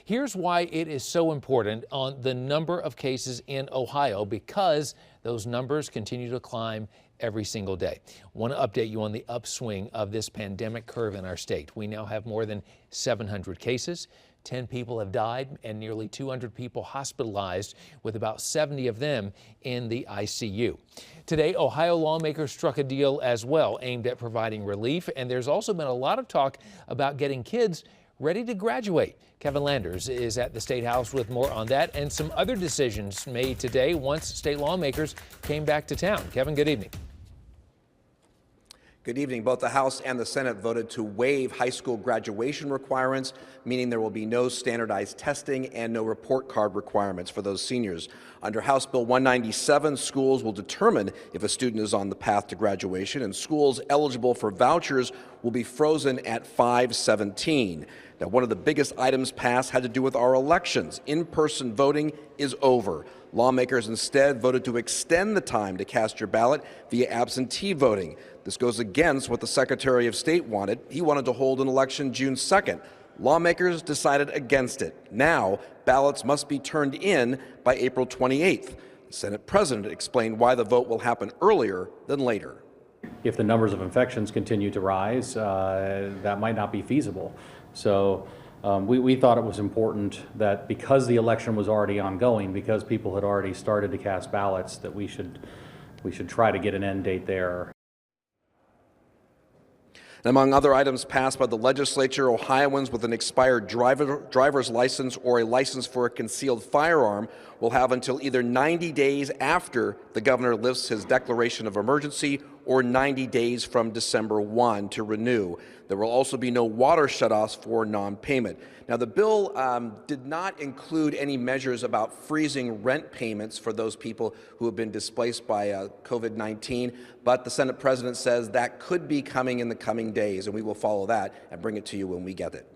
Here's why it is so important on the number of cases in Ohio, because those numbers continue to climb every single day. Want to update you on the upswing of this pandemic curve in our state. We now have more than 700 cases. 10 people have died and nearly 200 people hospitalized, with about 70 of them in the ICU. Today, Ohio lawmakers struck a deal as well aimed at providing relief, and there's also been a lot of talk about getting kids ready to graduate. Kevin Landers is at the State House with more on that and some other decisions made today once state lawmakers came back to town. Kevin, good evening. Good evening. Both the House and the Senate voted to waive high school graduation requirements, meaning there will be no standardized testing and no report card requirements for those seniors. Under House Bill 197, schools will determine if a student is on the path to graduation, and schools eligible for vouchers will be frozen at 5/17. Now, one of the biggest items passed had to do with our elections. In-person voting is over. Lawmakers instead voted to extend the time to cast your ballot via absentee voting. This goes against what the Secretary of State wanted. He wanted to hold an election June 2nd. Lawmakers decided against it. Now, ballots must be turned in by April 28th. The Senate President explained why the vote will happen earlier than later. If the numbers of infections continue to rise, that might not be feasible. So we thought it was important that because the election was already ongoing, because people had already started to cast ballots, that we should try to get an end date there. Among other items passed by the legislature, Ohioans with an expired driver's license or a license for a concealed firearm will have until either 90 days after the governor lifts his declaration of emergency or 90 days from December 1 to renew. There will also be no water shutoffs for non-payment. Now, the bill did not include any measures about freezing rent payments for those people who have been displaced by COVID-19, but the Senate President says that could be coming in the coming days, and we will follow that and bring it to you when we get it.